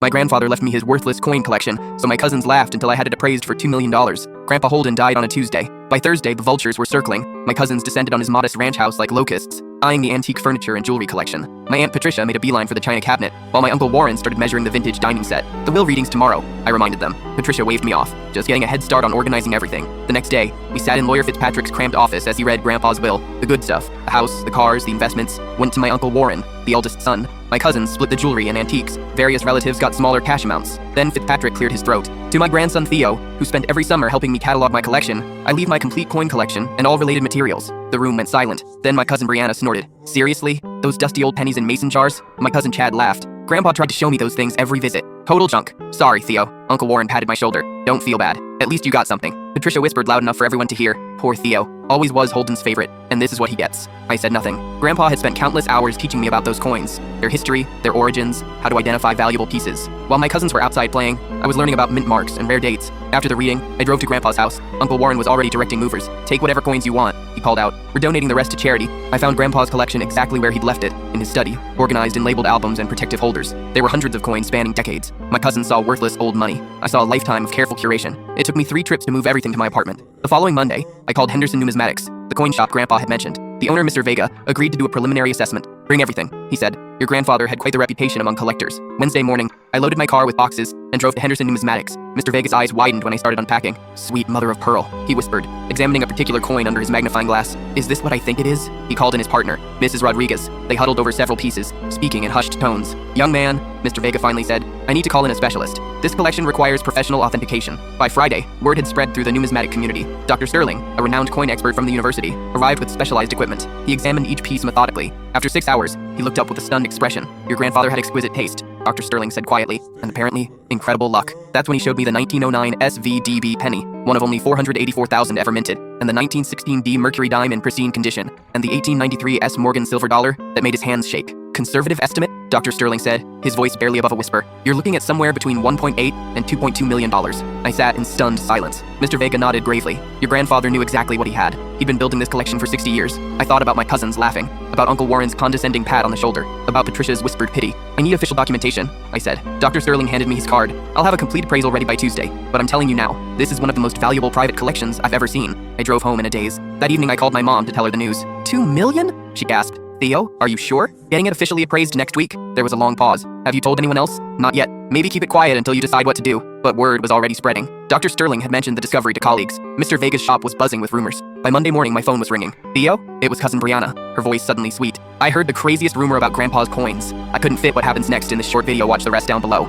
My grandfather left me his worthless coin collection, so my cousins laughed until I had it appraised for $2 million. Grandpa Holden died on a Tuesday. By Thursday, the vultures were circling. My cousins descended on his modest ranch house like locusts, eyeing the antique furniture and jewelry collection. My Aunt Patricia made a beeline for the china cabinet, while my Uncle Warren started measuring the vintage dining set. The will reading's tomorrow, I reminded them. Patricia waved me off, just getting a head start on organizing everything. The next day, we sat in Lawyer Fitzpatrick's cramped office as he read Grandpa's will. The good stuff, the house, the cars, the investments, went to my Uncle Warren, the eldest son. My cousins split the jewelry and antiques. Various relatives got smaller cash amounts. Then Fitzpatrick cleared his throat. To my grandson Theo, who spent every summer helping me catalog my collection, I leave my complete coin collection and all related materials. The room went silent. Then my cousin Brianna snorted. Seriously? Those dusty old pennies in mason jars? My cousin Chad laughed. Grandpa tried to show me those things every visit. Total junk. Sorry, Theo. Uncle Warren patted my shoulder. Don't feel bad. At least you got something. Patricia whispered loud enough for everyone to hear. Poor Theo. Always was Holden's favorite, and this is what he gets. I said nothing. Grandpa had spent countless hours teaching me about those coins, their history, their origins, how to identify valuable pieces. While my cousins were outside playing, I was learning about mint marks and rare dates. After the reading, I drove to Grandpa's house. Uncle Warren was already directing movers. Take whatever coins you want, he called out. We're donating the rest to charity. I found Grandpa's collection exactly where he'd left it, in his study, organized in labeled albums and protective holders. There were hundreds of coins spanning decades. My cousins saw worthless old money. I saw a lifetime of careful curation. It took me 3 trips to move everything to my apartment. The following Monday, I called Henderson Numismatics, the coin shop Grandpa had mentioned. The owner, Mr. Vega, agreed to do a preliminary assessment. Bring everything, he said. Your grandfather had quite the reputation among collectors. Wednesday morning, I loaded my car with boxes and drove to Henderson Numismatics. Mr. Vega's eyes widened when I started unpacking. Sweet mother of pearl, he whispered, examining a particular coin under his magnifying glass. Is this what I think it is? He called in his partner, Mrs. Rodriguez. They huddled over several pieces, speaking in hushed tones. Young man, Mr. Vega finally said, I need to call in a specialist. This collection requires professional authentication. By Friday, word had spread through the numismatic community. Dr. Sterling, a renowned coin expert from the university, arrived with specialized equipment. He examined each piece methodically. After 6 hours, he looked up with a stunned expression. Your grandfather had exquisite taste, Dr. Sterling said quietly, and apparently, incredible luck. That's when he showed me the 1909 SVDB penny, one of only 484,000 ever minted, and the 1916 D Mercury dime in pristine condition, and the 1893 S Morgan silver dollar that made his hands shake. Conservative estimate? Dr. Sterling said, his voice barely above a whisper. You're looking at somewhere between $1.8 and $2.2 million. I sat in stunned silence. Mr. Vega nodded gravely. Your grandfather knew exactly what he had. He'd been building this collection for 60 years. I thought about my cousins laughing, about Uncle Warren's condescending pat on the shoulder, about Patricia's whispered pity. I need official documentation, I said. Dr. Sterling handed me his card. I'll have a complete appraisal ready by Tuesday, but I'm telling you now, this is one of the most valuable private collections I've ever seen. I drove home in a daze. That evening I called my mom to tell her the news. $2 million? She gasped. Theo, are you sure? Getting it officially appraised next week? There was a long pause. Have you told anyone else? Not yet. Maybe keep it quiet until you decide what to do. But word was already spreading. Dr. Sterling had mentioned the discovery to colleagues. Mr. Vega's shop was buzzing with rumors. By Monday morning, my phone was ringing. Theo? It was cousin Brianna, her voice suddenly sweet. I heard the craziest rumor about Grandpa's coins. I couldn't fit what happens next in this short video. Watch the rest down below.